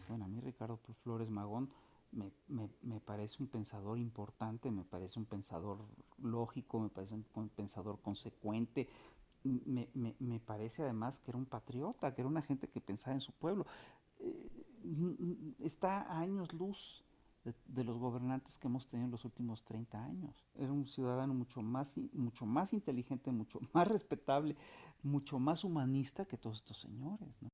Bueno, a mí Ricardo Flores Magón me parece un pensador importante, me parece un pensador lógico, me parece un pensador consecuente, me parece además que era un patriota, que era una gente que pensaba en su pueblo. Está a años luz de los gobernantes que hemos tenido en los últimos 30 años. Era un ciudadano mucho más inteligente, mucho más respetable, mucho más humanista que todos estos señores, ¿no?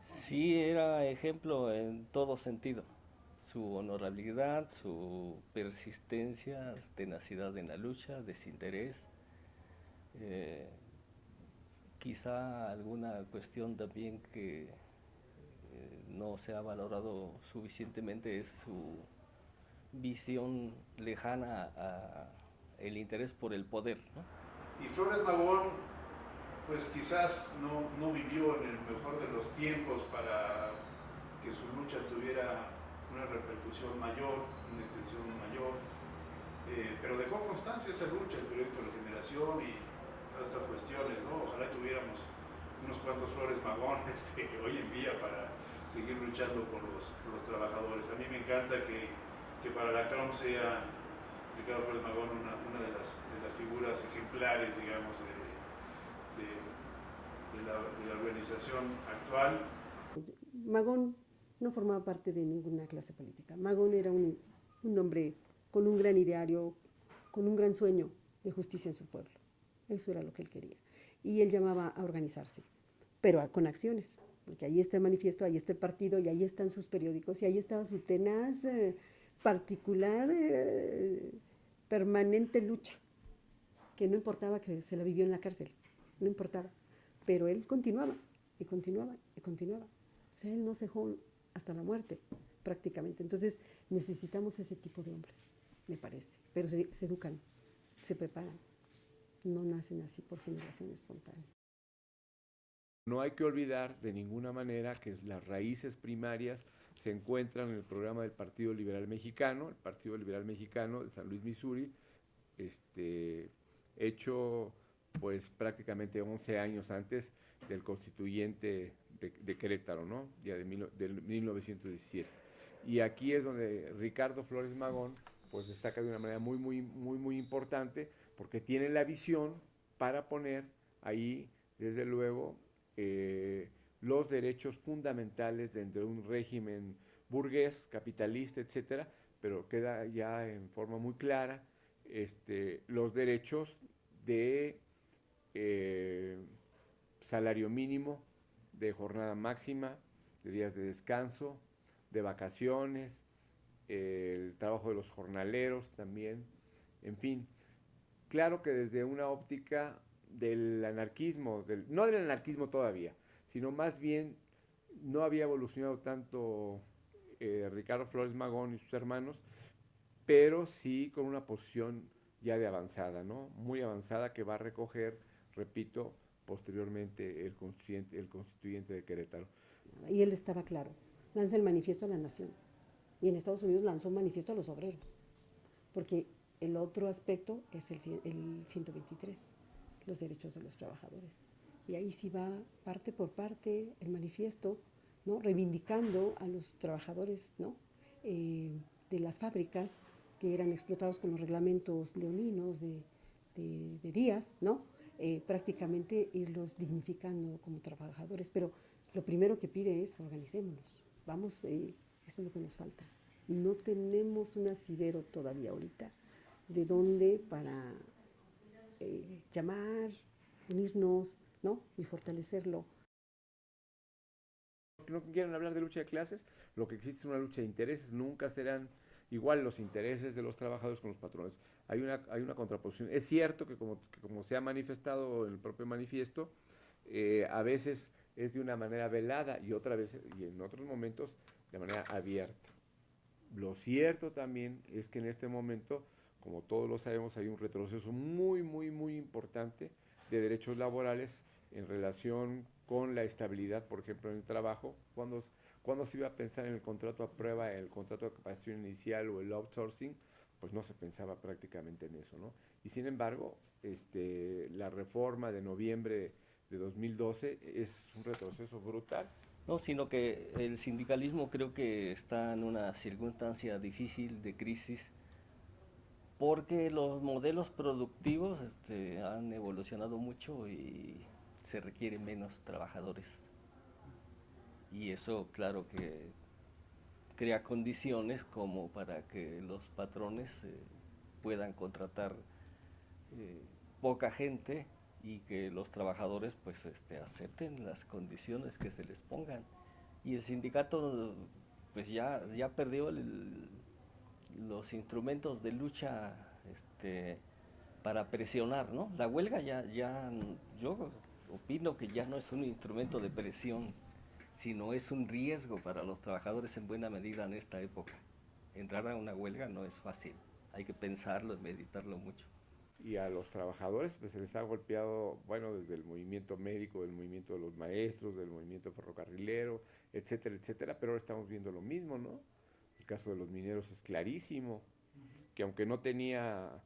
Sí, era ejemplo en todo sentido. Su honorabilidad, su persistencia, tenacidad en la lucha, desinterés, eh, quizá alguna cuestión también que no se ha valorado suficientemente es su visión lejana a el interés por el poder, ¿no? Y Flores Magón, pues quizás no vivió en el mejor de los tiempos para que su lucha tuviera una repercusión mayor, una extensión mayor, pero dejó constancia esa lucha, el periódico La Generación y todas estas cuestiones, ¿no? Ojalá tuviéramos unos cuantos Flores Magón hoy en día para seguir luchando por los trabajadores. A mí me encanta que para la CROM sea Ricardo Flores Magón una de las figuras ejemplares, digamos, de la organización actual. Magón no formaba parte de ninguna clase política. Magón era un hombre con un gran ideario, con un gran sueño de justicia en su pueblo. Eso era lo que él quería. Y él llamaba a organizarse, pero con acciones, porque ahí está el manifiesto, ahí está el partido, y ahí están sus periódicos, y ahí estaba su tenaz, particular, permanente lucha, que no importaba que se la vivió en la cárcel, no importaba, pero él continuaba, y continuaba, y continuaba. O sea, él no se dejó hasta la muerte, prácticamente. Entonces, necesitamos ese tipo de hombres, me parece. Pero se educan, se preparan. No nacen así por generación espontánea. No hay que olvidar de ninguna manera que las raíces primarias se encuentran en el programa del Partido Liberal Mexicano, el Partido Liberal Mexicano de San Luis, Missouri, hecho pues prácticamente 11 años antes del constituyente de Querétaro, ¿no? Ya de 1917. Y aquí es donde Ricardo Flores Magón pues destaca de una manera muy importante, porque tiene la visión para poner ahí, desde luego, los derechos fundamentales dentro de un régimen burgués, capitalista, etcétera, pero queda ya en forma muy clara los derechos de salario mínimo, de jornada máxima, de días de descanso, de vacaciones, el trabajo de los jornaleros también, en fin. Claro que desde una óptica del anarquismo, no del anarquismo todavía, sino más bien no había evolucionado tanto Ricardo Flores Magón y sus hermanos, pero sí con una posición ya de avanzada, ¿no? Muy avanzada, que va a recoger, repito, posteriormente el constituyente de Querétaro. Y él estaba claro, lanza el manifiesto a la nación. Y en Estados Unidos lanzó un manifiesto a los obreros, porque el otro aspecto es el 123, los derechos de los trabajadores. Y ahí sí va parte por parte el manifiesto, ¿no? Reivindicando a los trabajadores, ¿no? De las fábricas que eran explotados con los reglamentos leoninos de Díaz, ¿no? Prácticamente irlos dignificando como trabajadores. Pero lo primero que pide es organicémonos, vamos, eso es lo que nos falta. No tenemos un asidero todavía ahorita de dónde para llamar, unirnos, ¿no? Y fortalecerlo. No quieren hablar de lucha de clases, lo que existe es una lucha de intereses, nunca serán igual los intereses de los trabajadores con los patrones. Hay una contraposición. Es cierto que como se ha manifestado en el propio manifiesto, a veces es de una manera velada y otra vez, y en otros momentos de manera abierta. Lo cierto también es que en este momento, como todos lo sabemos, hay un retroceso muy, muy, muy importante de derechos laborales en relación con la estabilidad, por ejemplo, en el trabajo. Cuando se iba a pensar en el contrato a prueba, el contrato de capacitación inicial o el outsourcing, pues no se pensaba prácticamente en eso, ¿no? Y sin embargo, la reforma de noviembre de 2012 es un retroceso brutal. No, sino que el sindicalismo creo que está en una circunstancia difícil de crisis porque los modelos productivos han evolucionado mucho y se requieren menos trabajadores. Y eso, claro que crea condiciones como para que los patrones puedan contratar eh, poca gente y que los trabajadores pues acepten las condiciones que se les pongan. Y el sindicato pues ya perdió los instrumentos de lucha para presionar, ¿no? La huelga yo opino que ya no es un instrumento de presión, sino es un riesgo para los trabajadores en buena medida en esta época. Entrar a una huelga no es fácil, hay que pensarlo, meditarlo mucho. Y a los trabajadores pues se les ha golpeado, bueno, desde el movimiento médico, del movimiento de los maestros, del movimiento ferrocarrilero, etcétera, etcétera, pero ahora estamos viendo lo mismo, ¿no? El caso de los mineros es clarísimo, que aunque no tenía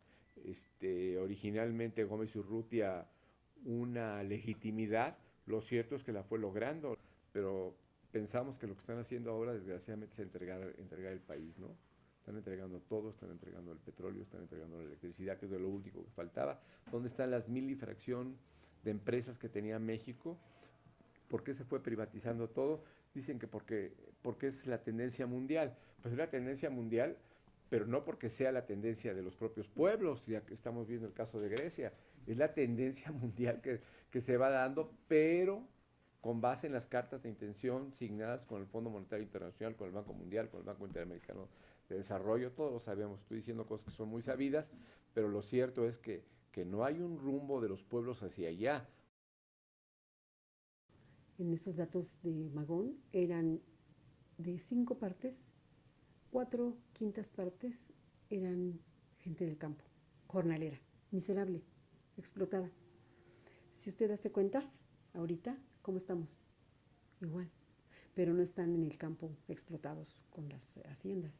originalmente Gómez Urrutia una legitimidad, lo cierto es que la fue logrando, pero pensamos que lo que están haciendo ahora desgraciadamente es entregar el país, ¿no? Están entregando todo, están entregando el petróleo, están entregando la electricidad, que es de lo único que faltaba. ¿Dónde están las 1000 y fracción de empresas que tenía México? ¿Por qué se fue privatizando todo? Dicen que porque es la tendencia mundial. Pues es la tendencia mundial, pero no porque sea la tendencia de los propios pueblos, ya que estamos viendo el caso de Grecia. Es la tendencia mundial que se va dando, pero con base en las cartas de intención signadas con el Fondo Monetario Internacional, con el Banco Mundial, con el Banco Interamericano de Desarrollo. Todos lo sabemos, estoy diciendo cosas que son muy sabidas, pero lo cierto es que no hay un rumbo de los pueblos hacia allá. En estos datos de Magón eran de 5 partes, 4/5 partes eran gente del campo, jornalera, miserable, explotada. Si usted hace cuentas, ahorita, ¿cómo estamos? Igual, pero no están en el campo explotados con las haciendas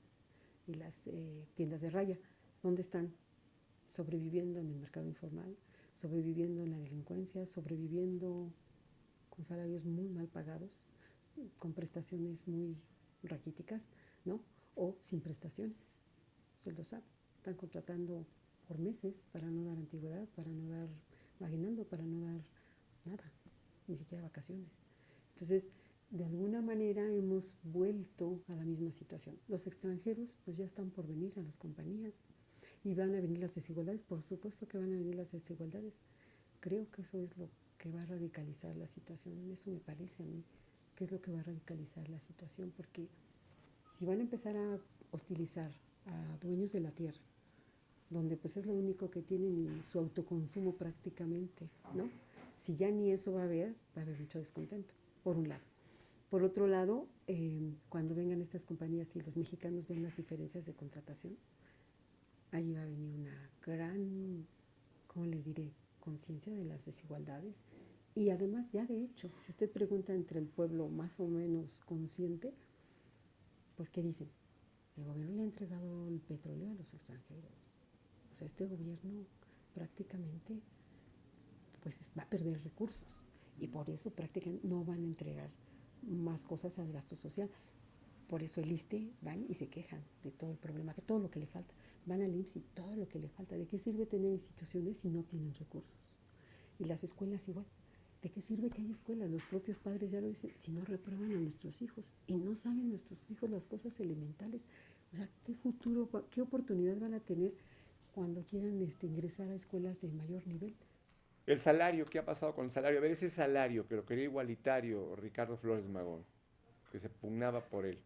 y las tiendas de raya. ¿Dónde están? Sobreviviendo en el mercado informal, sobreviviendo en la delincuencia, sobreviviendo con salarios muy mal pagados, con prestaciones muy raquíticas, ¿no? O sin prestaciones. Usted lo sabe. Están contratando por meses para no dar antigüedad, para no dar aguinaldo, para no dar nada, ni siquiera vacaciones. Entonces, de alguna manera hemos vuelto a la misma situación. Los extranjeros pues ya están por venir a las compañías y van a venir las desigualdades, por supuesto que van a venir las desigualdades. Creo que eso es lo que va a radicalizar la situación, eso me parece a mí, que es lo que va a radicalizar la situación, porque si van a empezar a hostilizar a dueños de la tierra, donde pues es lo único que tienen y su autoconsumo prácticamente, ¿no? Si ya ni eso va a haber mucho descontento, por un lado. Por otro lado, cuando vengan estas compañías y los mexicanos ven las diferencias de contratación, ahí va a venir una gran, ¿cómo le diré?, conciencia de las desigualdades. Y además, ya de hecho, si usted pregunta entre el pueblo más o menos consciente, pues ¿qué dicen? El gobierno le ha entregado el petróleo a los extranjeros. O sea, este gobierno prácticamente pues va a perder recursos y por eso prácticamente no van a entregar más cosas al gasto social. Por eso el ISSSTE van y se quejan de todo el problema, de todo lo que le falta. Van al IMSS y todo lo que le falta. ¿De qué sirve tener instituciones si no tienen recursos? Y las escuelas igual. ¿De qué sirve que haya escuelas? Los propios padres ya lo dicen, si no reprueban a nuestros hijos y no saben nuestros hijos las cosas elementales. O sea, ¿qué futuro, qué oportunidad van a tener cuando quieran ingresar a escuelas de mayor nivel? El salario, ¿qué ha pasado con el salario? A ver, ese salario que lo quería igualitario Ricardo Flores Magón, que se pugnaba por él.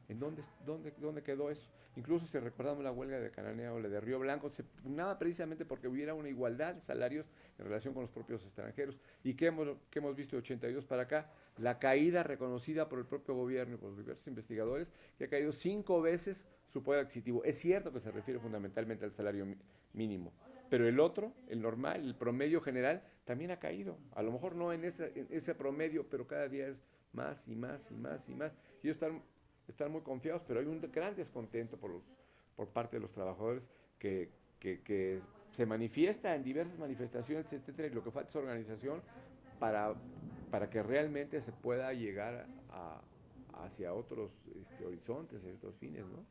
¿En dónde quedó eso? Incluso si recordamos la huelga de Cananea o la de Río Blanco, se pugnaba precisamente porque hubiera una igualdad de salarios en relación con los propios extranjeros. ¿Y qué hemos visto de 82 para acá? La caída reconocida por el propio gobierno y por los diversos investigadores, que ha caído 5 veces su poder adquisitivo. Es cierto que se refiere fundamentalmente al salario mínimo, pero el otro, el normal, el promedio general, también ha caído. A lo mejor no en ese promedio, pero cada día es más y más y más y más. Y ellos están muy confiados, pero hay un gran descontento por parte de los trabajadores que se manifiesta en diversas manifestaciones, etcétera, y lo que falta es organización para que realmente se pueda llegar hacia otros horizontes, hacia otros fines, ¿no?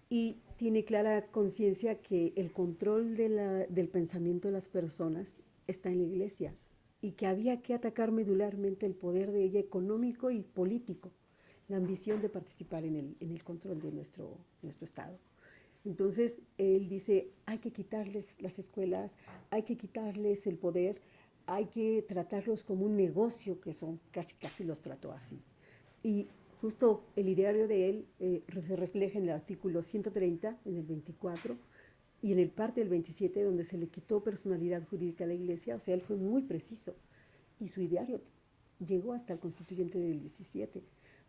Y tiene clara conciencia que el control del pensamiento de las personas está en la iglesia y que había que atacar medularmente el poder de ella económico y político, la ambición de participar en el control de nuestro Estado. Entonces, él dice, hay que quitarles las escuelas, hay que quitarles el poder, hay que tratarlos como un negocio, que son casi los trató así. Y justo el ideario de él se refleja en el artículo 130, en el 24, y en el parte del 27, donde se le quitó personalidad jurídica a la iglesia. O sea, él fue muy preciso, y su ideario llegó hasta el constituyente del 17.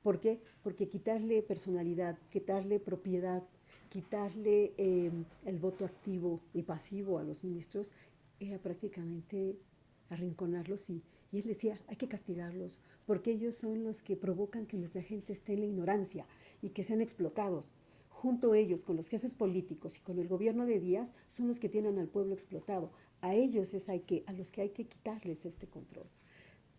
¿Por qué? Porque quitarle personalidad, quitarle propiedad, quitarle el voto activo y pasivo a los ministros era prácticamente arrinconarlos, y él decía, hay que castigarlos, porque ellos son los que provocan que nuestra gente esté en la ignorancia y que sean explotados. Junto a ellos, con los jefes políticos y con el gobierno de Díaz, son los que tienen al pueblo explotado. A ellos a los que hay que quitarles este control.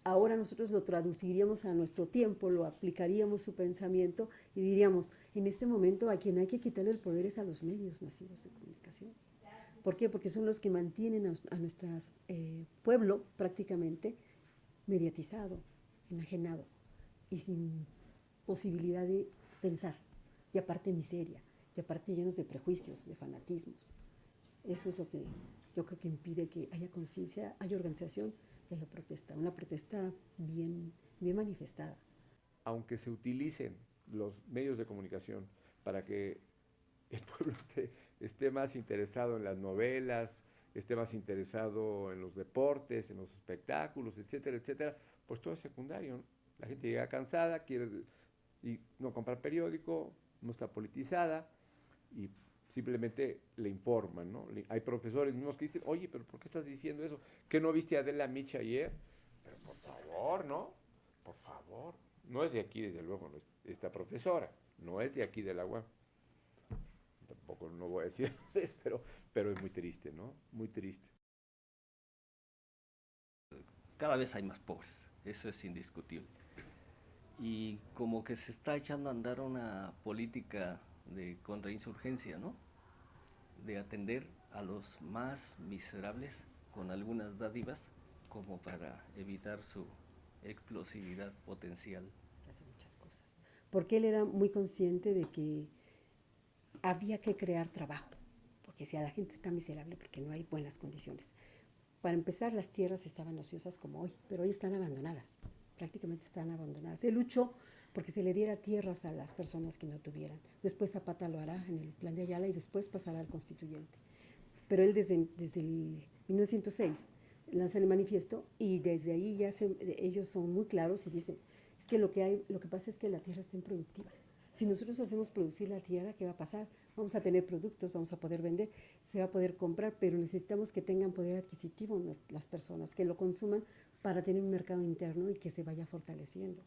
Ahora nosotros lo traduciríamos a nuestro tiempo, lo aplicaríamos su pensamiento y diríamos, en este momento a quien hay que quitarle el poder es a los medios masivos de comunicación. ¿Por qué? Porque son los que mantienen a nuestro pueblo prácticamente mediatizado, enajenado y sin posibilidad de pensar, y aparte miseria, y aparte llenos de prejuicios, de fanatismos. Eso es lo que yo creo que impide que haya conciencia, haya organización y haya protesta, una protesta bien manifestada. Aunque se utilicen los medios de comunicación para que el pueblo esté más interesado en las novelas, esté más interesado en los deportes, en los espectáculos, etcétera, etcétera, pues todo es secundario, ¿no? La gente llega cansada, quiere y no comprar periódico, no está politizada y simplemente le informan, ¿no? Hay profesores mismos que dicen, oye, pero ¿por qué estás diciendo eso? ¿Qué no viste a Adela Micha ayer? Pero por favor, ¿no? Por favor. No es de aquí, desde luego, no es esta profesora, no es de aquí de la UAM. Tampoco no voy a decir pero es muy triste, ¿no? Muy triste. Cada vez hay más pobres, eso es indiscutible. Y como que se está echando a andar una política de contrainsurgencia, ¿no? De atender a los más miserables con algunas dádivas como para evitar su explosividad potencial. Hace muchas cosas. Porque él era muy consciente de que había que crear trabajo, porque si a la gente está miserable porque no hay buenas condiciones. Para empezar, las tierras estaban ociosas como hoy, pero hoy están abandonadas, prácticamente están abandonadas. Él luchó porque se le diera tierras a las personas que no tuvieran. Después Zapata lo hará en el plan de Ayala y después pasará al constituyente. Pero él desde el 1906 lanza el manifiesto y desde ahí ellos son muy claros y dicen, es que lo que pasa es que la tierra está improductiva. Si nosotros hacemos producir la tierra, ¿qué va a pasar? Vamos a tener productos, vamos a poder vender, se va a poder comprar, pero necesitamos que tengan poder adquisitivo las personas, que lo consuman para tener un mercado interno y que se vaya fortaleciendo.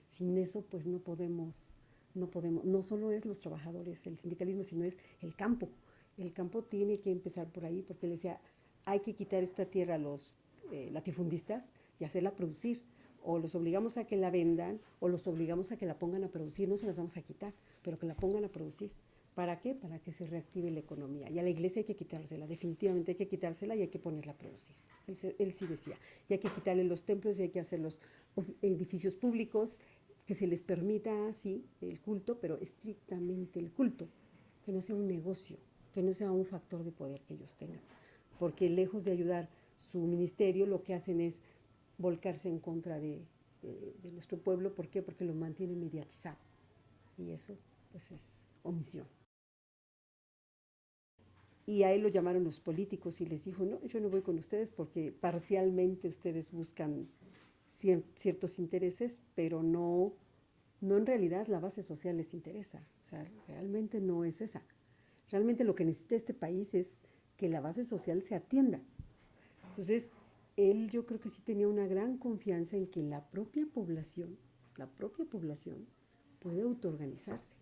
Sin eso, pues no podemos, no solo es los trabajadores, el sindicalismo, sino es el campo. El campo tiene que empezar por ahí, porque él decía, hay que quitar esta tierra a los latifundistas y hacerla producir. O los obligamos a que la vendan, o los obligamos a que la pongan a producir, no se las vamos a quitar, pero que la pongan a producir. ¿Para qué? Para que se reactive la economía. Y a la iglesia hay que quitársela, definitivamente hay que quitársela y hay que ponerla a producir. Él sí decía, y hay que quitarle los templos y hay que hacer los edificios públicos, que se les permita, sí, el culto, pero estrictamente el culto, que no sea un negocio, que no sea un factor de poder que ellos tengan. Porque lejos de ayudar su ministerio, lo que hacen es volcarse en contra de nuestro pueblo. ¿Por qué? Porque lo mantienen mediatizado. Y eso, pues, es omisión. Y a él lo llamaron los políticos y les dijo, no, yo no voy con ustedes porque parcialmente ustedes buscan ciertos intereses, pero no en realidad la base social les interesa. O sea, realmente no es esa. Realmente lo que necesita este país es que la base social se atienda. Entonces, él yo creo que sí tenía una gran confianza en que la propia población puede autoorganizarse.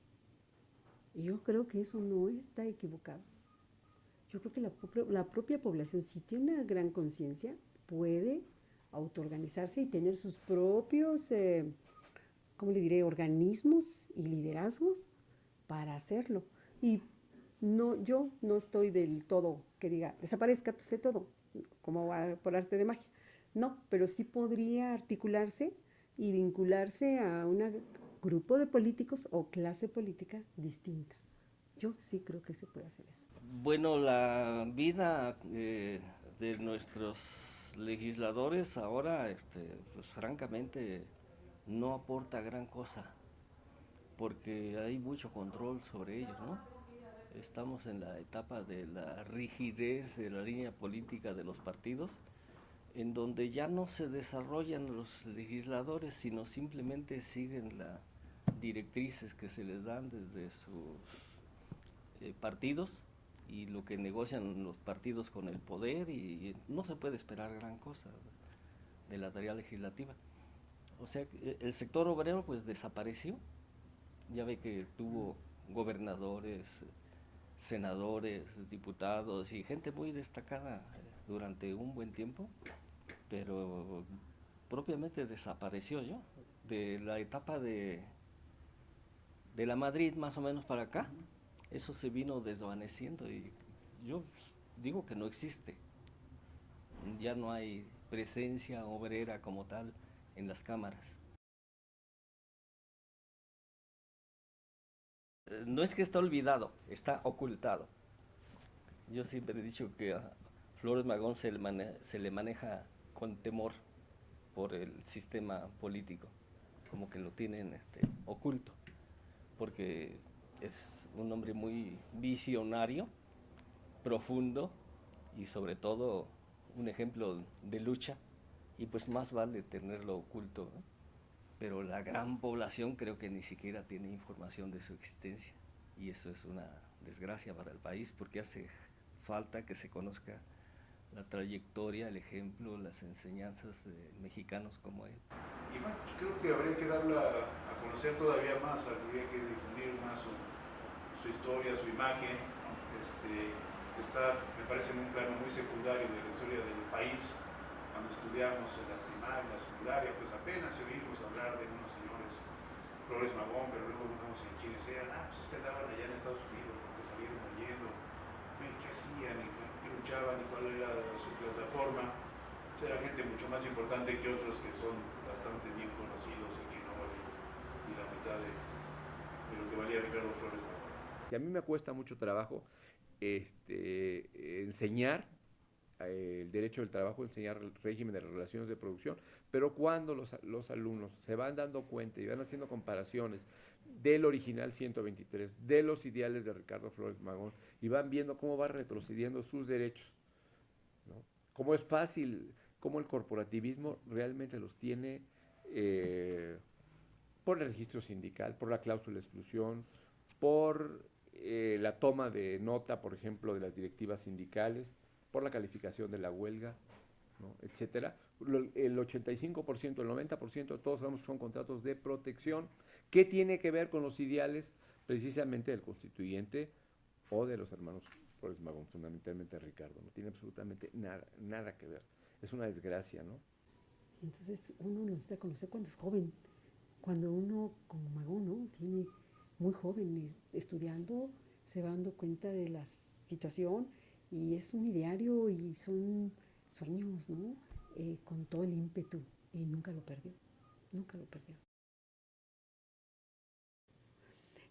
Y yo creo que eso no está equivocado. Yo creo que la propia población, si tiene una gran conciencia, puede autoorganizarse y tener sus propios, ¿cómo le diré?, organismos y liderazgos para hacerlo. Y no, yo no estoy del todo que diga, desaparezca todo, como por arte de magia. No, pero sí podría articularse y vincularse a un grupo de políticos o clase política distinta. Yo sí creo que se puede hacer eso. Bueno, la vida de nuestros legisladores ahora, pues francamente, no aporta gran cosa, porque hay mucho control sobre ellos, ¿no? Estamos en la etapa de la rigidez de la línea política de los partidos, en donde ya no se desarrollan los legisladores, sino simplemente siguen las directrices que se les dan desde sus partidos y lo que negocian los partidos con el poder, y no se puede esperar gran cosa de la tarea legislativa. O sea, el sector obrero pues desapareció. Ya ve que tuvo gobernadores, senadores, diputados y gente muy destacada durante un buen tiempo, pero propiamente desapareció yo de la etapa de la Madrid más o menos para acá. Eso se vino desvaneciendo y yo digo que no existe. Ya no hay presencia obrera como tal en las cámaras. No es que está olvidado, está ocultado. Yo siempre he dicho que a Flores Magón se le maneja con temor por el sistema político, como que lo tienen oculto, porque es un hombre muy visionario, profundo y sobre todo un ejemplo de lucha, y pues más vale tenerlo oculto, ¿no? Pero la gran población creo que ni siquiera tiene información de su existencia, y eso es una desgracia para el país, porque hace falta que se conozca la trayectoria, el ejemplo, las enseñanzas de mexicanos como él. Y bueno, yo creo que habría que darla a conocer todavía más, habría que difundir más su historia, su imagen, ¿no? Está, me parece, en un plano muy secundario de la historia del país. Cuando estudiamos en la primaria, en la secundaria, pues apenas oímos hablar de unos señores, Flores Magón, pero luego no sé quiénes eran. Pues que andaban allá en Estados Unidos porque salieron huyendo. ¿Qué hacían? ¿Qué luchaban? ¿Y cuál era su plataforma? Pues era gente mucho más importante que otros que son bastante bien conocidos y que no valen ni la mitad de lo que valía Ricardo Flores Magón. Y a mí me cuesta mucho trabajo enseñar el derecho del trabajo, enseñar el régimen de las relaciones de producción, pero cuando los alumnos se van dando cuenta y van haciendo comparaciones del original 123, de los ideales de Ricardo Flores Magón, y van viendo cómo va retrocediendo sus derechos, ¿no? Cómo es fácil, cómo el corporativismo realmente los tiene por el registro sindical, por la cláusula de exclusión, por la toma de nota, por ejemplo, de las directivas sindicales, por la calificación de la huelga, ¿no?, etcétera. El 85%, el 90% de todos sabemos que son contratos de protección. ¿Qué tiene que ver con los ideales precisamente del constituyente o de los hermanos Flores Magón, fundamentalmente de Ricardo? No tiene absolutamente nada que ver. Es una desgracia, ¿no? Entonces uno necesita conocer cuando es joven, cuando uno como Magón, ¿no?, tiene muy joven estudiando, se va dando cuenta de la situación, y es un ideario y son sueños, ¿no? Con todo el ímpetu, y nunca lo perdió.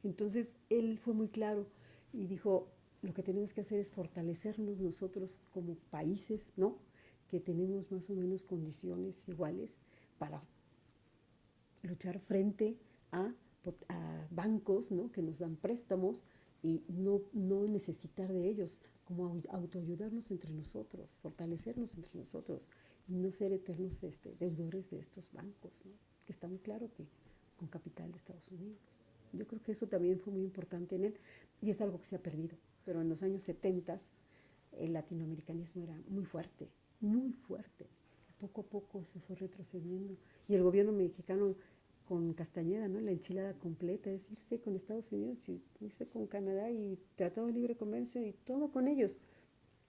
Entonces él fue muy claro y dijo, lo que tenemos que hacer es fortalecernos nosotros como países, ¿no?, que tenemos más o menos condiciones iguales para luchar frente a bancos, ¿no?, que nos dan préstamos, y no necesitar de ellos, como autoayudarnos entre nosotros, fortalecernos entre nosotros y no ser eternos deudores de estos bancos, ¿no? Que está muy claro que con capital de Estados Unidos. Yo creo que eso también fue muy importante en él y es algo que se ha perdido, pero en los años 70 el latinoamericanismo era muy fuerte, muy fuerte. Poco a poco se fue retrocediendo y el gobierno mexicano con Castañeda, ¿no? La enchilada completa, es irse con Estados Unidos y irse con Canadá y Tratado de Libre Comercio y todo con ellos.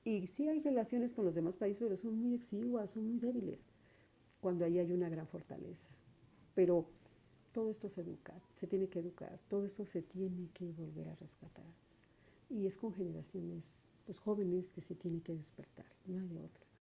Y sí hay relaciones con los demás países, pero son muy exiguas, son muy débiles, cuando ahí hay una gran fortaleza. Pero todo esto se tiene que educar, todo esto se tiene que volver a rescatar. Y es con generaciones pues, jóvenes que se tiene que despertar, no hay de otra.